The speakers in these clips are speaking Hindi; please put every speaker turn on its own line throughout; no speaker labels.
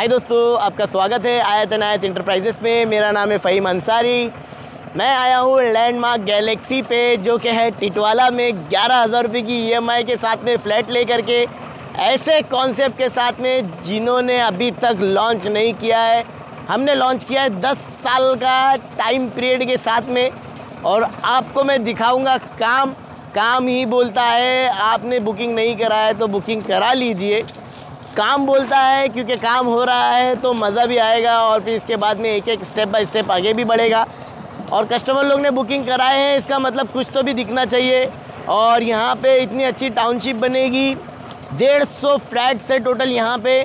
हाय दोस्तों, आपका स्वागत है आयत अनायत इंटरप्राइजेस में। मेरा नाम है फ़हीम अंसारी। मैं आया हूँ लैंडमार्क गैलेक्सी पे, जो कि है टिटवाला में 11,000 रुपये की EMI के साथ में फ़्लैट लेकर के, ऐसे कॉन्सेप्ट के साथ में जिन्होंने अभी तक लॉन्च नहीं किया है। हमने लॉन्च किया है 10 साल का टाइम पीरियड के साथ में, और आपको मैं दिखाऊंगा काम ही बोलता है। आपने बुकिंग नहीं करा है तो बुकिंग करा लीजिए। काम बोलता है क्योंकि काम हो रहा है तो मज़ा भी आएगा, और फिर इसके बाद में एक एक स्टेप बाय स्टेप आगे भी बढ़ेगा। और कस्टमर लोग ने बुकिंग कराए हैं, इसका मतलब कुछ तो भी दिखना चाहिए। और यहाँ पे इतनी अच्छी टाउनशिप बनेगी, 150 फ्लैट से टोटल यहाँ पे।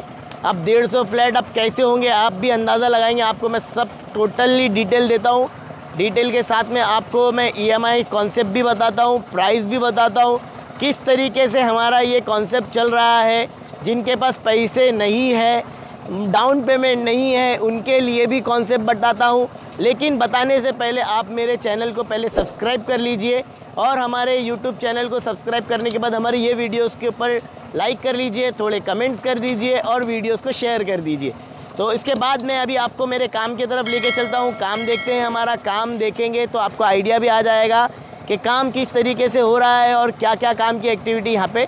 अब 150 फ्लैट अब कैसे होंगे आप भी अंदाज़ा लगाएंगे। आपको मैं सब टोटली डिटेल देता हूँ। डिटेल के साथ में आपको मैं EMI कॉन्सेप्ट भी बताता हूँ, प्राइस भी बताता हूँ, किस तरीके से हमारा ये कॉन्सेप्ट चल रहा है। जिनके पास पैसे नहीं है, डाउन पेमेंट नहीं है, उनके लिए भी कॉन्सेप्ट बताता हूँ। लेकिन बताने से पहले आप मेरे चैनल को पहले सब्सक्राइब कर लीजिए, और हमारे YouTube चैनल को सब्सक्राइब करने के बाद हमारी ये वीडियोस के ऊपर लाइक कर लीजिए, थोड़े कमेंट्स कर दीजिए और वीडियोस को शेयर कर दीजिए। तो इसके बाद मैं अभी आपको मेरे काम की तरफ लेके चलता हूँ। काम देखते हैं। हमारा काम देखेंगे तो आपको आइडिया भी आ जाएगा कि काम किस तरीके से हो रहा है और क्या क्या काम की एक्टिविटी यहाँ पे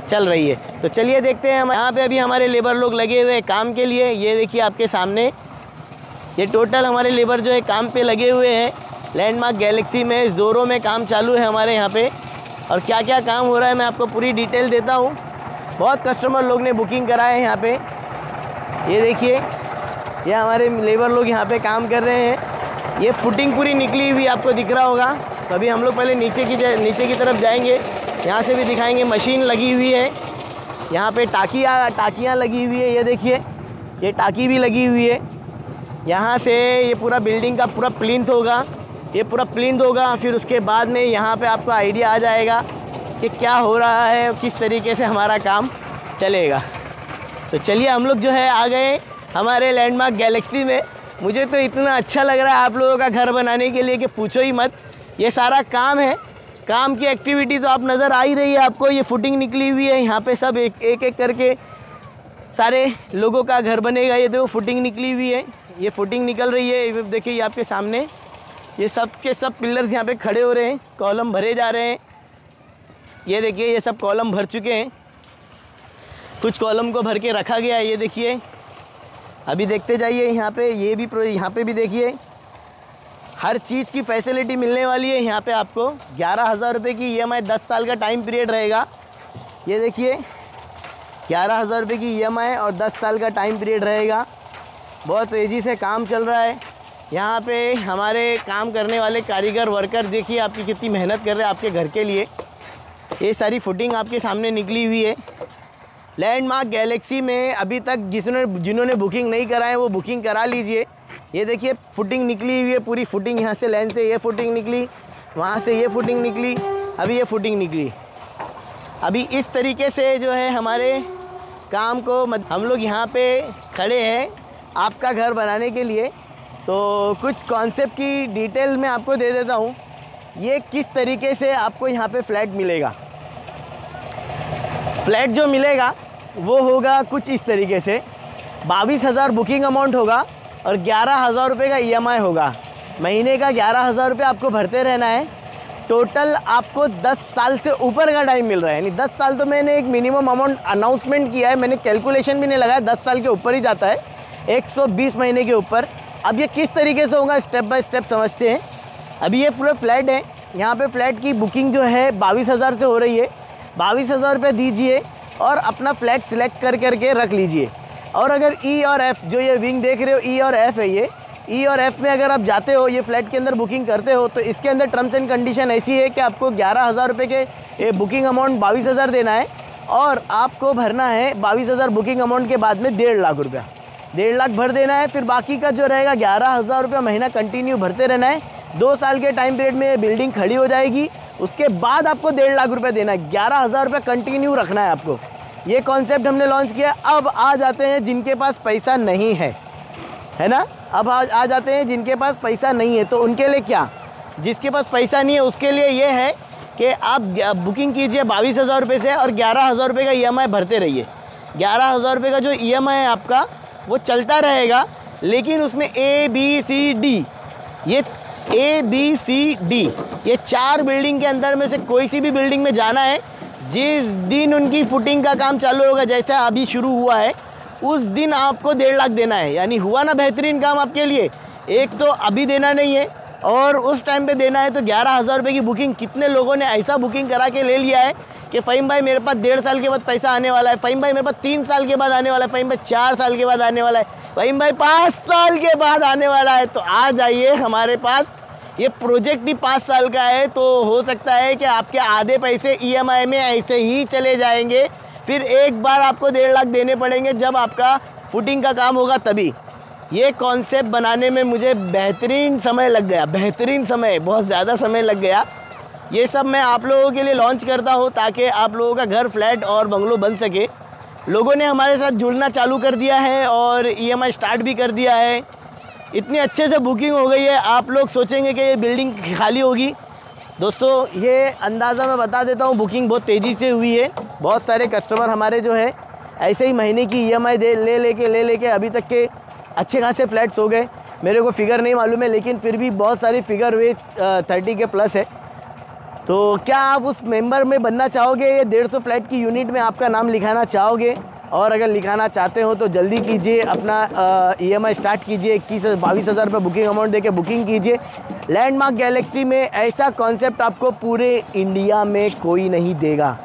चल रही है। तो चलिए देखते हैं। हम यहाँ पे अभी हमारे लेबर लोग लगे हुए हैं काम के लिए। ये देखिए आपके सामने, ये टोटल हमारे लेबर जो है काम पे लगे हुए हैं। लैंडमार्क गैलेक्सी में ज़ोरों में काम चालू है हमारे यहाँ पे, और क्या क्या काम हो रहा है मैं आपको पूरी डिटेल देता हूँ। बहुत कस्टमर लोग ने बुकिंग कराए हैं यहाँ पे। ये देखिए, ये हमारे लेबर लोग यहाँ पे काम कर रहे हैं। ये फुटिंग पूरी निकली हुई आपको दिख रहा होगा। तो अभी हम लोग पहले नीचे की तरफ जाएंगे, यहाँ से भी दिखाएंगे। मशीन लगी हुई है यहाँ पे, टाकियाँ लगी हुई है। ये देखिए, ये टाकी भी लगी हुई है। यहाँ से ये पूरा बिल्डिंग का पूरा प्लिंथ होगा, ये पूरा प्लिंथ होगा। फिर उसके बाद में यहाँ पे आपको आइडिया आ जाएगा कि क्या हो रहा है, किस तरीके से हमारा काम चलेगा। तो चलिए, हम लोग जो है आ गए हमारे लैंडमार्क गैलेक्सी में। मुझे तो इतना अच्छा लग रहा है आप लोगों का घर बनाने के लिए कि पूछो ही मत। ये सारा काम है, काम की एक्टिविटी तो आप नज़र आ ही रही है आपको। ये फुटिंग निकली हुई है यहाँ पे, सब एक एक करके सारे लोगों का घर बनेगा। ये देखो फुटिंग निकली हुई है, ये फुटिंग निकल रही है। ये देखिए, ये आपके सामने ये सब के सब पिलर्स यहाँ पे खड़े हो रहे हैं, कॉलम भरे जा रहे हैं। ये देखिए, ये सब कॉलम भर चुके हैं, कुछ कॉलम को भर के रखा गया है। ये देखिए, अभी देखते जाइए यहाँ पे। यहाँ पे भी देखिए, हर चीज़ की फैसिलिटी मिलने वाली है यहाँ पे आपको। 11,000 रुपये की EMI, 10 साल का टाइम पीरियड रहेगा। ये देखिए, 11,000 रुपये की EMI और 10 साल का टाइम पीरियड रहेगा। बहुत तेज़ी से काम चल रहा है यहाँ पे। हमारे काम करने वाले कारीगर वर्कर देखिए आपकी कितनी मेहनत कर रहे हैं आपके घर के लिए। ये सारी फुटिंग आपके सामने निकली हुई है। लैंडमार्क गैलेक्सी में अभी तक जिन्होंने बुकिंग नहीं करा है वो बुकिंग करा लीजिए। ये देखिए, फुटिंग निकली हुई है पूरी। फुटिंग यहाँ से लाइन से ये फुटिंग निकली, वहाँ से ये फुटिंग निकली, अभी ये फुटिंग निकली। अभी इस तरीके से जो है हमारे काम को हम लोग यहाँ पे खड़े हैं आपका घर बनाने के लिए। तो कुछ कॉन्सेप्ट की डिटेल मैं आपको दे देता हूँ। ये किस तरीके से आपको यहाँ पे फ्लैट मिलेगा। फ्लैट जो मिलेगा वो होगा कुछ इस तरीके से। 22,000 बुकिंग अमाउंट होगा और 11,000 रुपये का EMI होगा। महीने का 11,000 रुपये आपको भरते रहना है। टोटल आपको 10 साल से ऊपर का टाइम मिल रहा है। यानी 10 साल तो मैंने एक मिनिमम अमाउंट अनाउंसमेंट किया है, मैंने कैलकुलेशन भी नहीं लगाया। 10 साल के ऊपर ही जाता है, 120 महीने के ऊपर। अब ये किस तरीके से होगा स्टेप बाय स्टेप समझते हैं। अभी ये पूरे फ्लैट है, यहाँ पे फ्लैट की बुकिंग जो है 22,000 से हो रही है। 22,000 रुपये दीजिए और अपना फ्लैट सिलेक्ट करके रख लीजिए। और अगर E और F, जो ये विंग देख रहे हो, E और F है, ये E और F में अगर आप जाते हो, ये फ्लैट के अंदर बुकिंग करते हो, तो इसके अंदर टर्म्स एंड कंडीशन ऐसी है कि आपको 11,000 रुपये के ये बुकिंग अमाउंट 22,000 देना है, और आपको भरना है 22,000 बुकिंग अमाउंट के बाद में 1.5 लाख रुपया। 1.5 लाख भर देना है। फिर बाकी का जो रहेगा 11,000 रुपया महीना कंटिन्यू भरते रहना है। 2 साल के टाइम पीरियड में ये बिल्डिंग खड़ी हो जाएगी। उसके बाद आपको 1.5 लाख रुपये देना है। 11,000 रुपये कंटिन्यू रखना है आपको। ये कॉन्सेप्ट हमने लॉन्च किया। अब आ जाते हैं जिनके पास पैसा नहीं है ना। अब आ जाते हैं जिनके पास पैसा नहीं है। तो उनके लिए क्या, जिसके पास पैसा नहीं है उसके लिए ये है कि आप बुकिंग कीजिए 22,000 रुपये से और 11,000 रुपये का EMI भरते रहिए। 11,000 रुपये का जो EMI है आपका, वो चलता रहेगा, लेकिन उसमें ABCD, ये ABCD ये 4 बिल्डिंग के अंदर में से कोई सी भी बिल्डिंग में जाना है। जिस दिन उनकी फुटिंग का काम चालू होगा, जैसा अभी शुरू हुआ है, उस दिन आपको 1.5 लाख देना है। यानी हुआ ना बेहतरीन काम आपके लिए। एक तो अभी देना नहीं है और उस टाइम पे देना है। तो 11,000 रुपये की बुकिंग कितने लोगों ने ऐसा बुकिंग करा के ले लिया है कि फ़हीम भाई मेरे पास 1.5 साल के बाद पैसा आने वाला है, फ़हीम भाई मेरे पास 3 साल के बाद आने वाला है, फ़हीम भाई 4 साल के बाद आने वाला है, फ़हीम भाई 5 साल के बाद आने वाला है। तो आ जाइए हमारे पास। ये प्रोजेक्ट ही 5 साल का है, तो हो सकता है कि आपके आधे पैसे EMI में ऐसे ही चले जाएंगे। फिर एक बार आपको 1.5 लाख देने पड़ेंगे जब आपका फुटिंग का काम होगा तभी। ये कॉन्सेप्ट बनाने में मुझे बेहतरीन समय लग गया, बेहतरीन समय, बहुत ज़्यादा समय लग गया। ये सब मैं आप लोगों के लिए लॉन्च करता हूँ ताकि आप लोगों का घर, फ्लैट और बंगलो बन सके। लोगों ने हमारे साथ जुड़ना चालू कर दिया है और EMI स्टार्ट भी कर दिया है। इतनी अच्छे से बुकिंग हो गई है, आप लोग सोचेंगे कि ये बिल्डिंग खाली होगी। दोस्तों ये अंदाज़ा मैं बता देता हूँ, बुकिंग बहुत तेज़ी से हुई है। बहुत सारे कस्टमर हमारे जो है ऐसे ही महीने की EMI ले लेके अभी तक के अच्छे खासे फ्लैट्स हो गए। मेरे को फिगर नहीं मालूम है, लेकिन फिर भी बहुत सारी फिगर हुए 30 के प्लस है। तो क्या आप उस मेंबर में बनना चाहोगे? ये 150 फ्लैट की यूनिट में आपका नाम लिखाना चाहोगे? और अगर लिखाना चाहते हो तो जल्दी कीजिए, अपना EMI स्टार्ट कीजिए। 21-22 रुपये बुकिंग अमाउंट देके बुकिंग कीजिए। लैंडमार्क गैलेक्सी में ऐसा कॉन्सेप्ट आपको पूरे इंडिया में कोई नहीं देगा,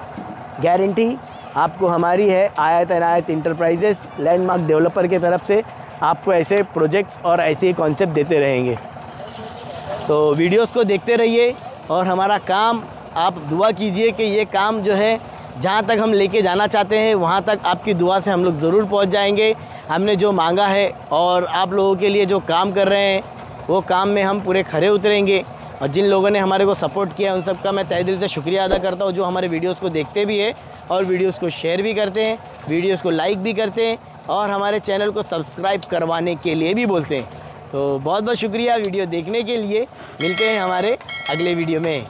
गारंटी आपको हमारी है। आयत इनायत इंटरप्राइजेस लैंडमार्क डेवलपर के तरफ से आपको ऐसे प्रोजेक्ट्स और ऐसे कॉन्सेप्ट देते रहेंगे। तो वीडियोस को देखते रहिए और हमारा काम आप दुआ कीजिए कि ये काम जो है जहाँ तक हम लेके जाना चाहते हैं वहाँ तक आपकी दुआ से हम लोग ज़रूर पहुँच जाएंगे। हमने जो मांगा है और आप लोगों के लिए जो काम कर रहे हैं वो काम में हम पूरे खरे उतरेंगे। और जिन लोगों ने हमारे को सपोर्ट किया उन सब का मैं तहे दिल से शुक्रिया अदा करता हूँ, जो हमारे वीडियोस को देखते भी है और वीडियोस को शेयर भी करते हैं, वीडियोस को लाइक भी करते हैं और हमारे चैनल को सब्सक्राइब करवाने के लिए भी बोलते हैं। तो बहुत बहुत शुक्रिया वीडियो देखने के लिए। मिलते हैं हमारे अगले वीडियो में।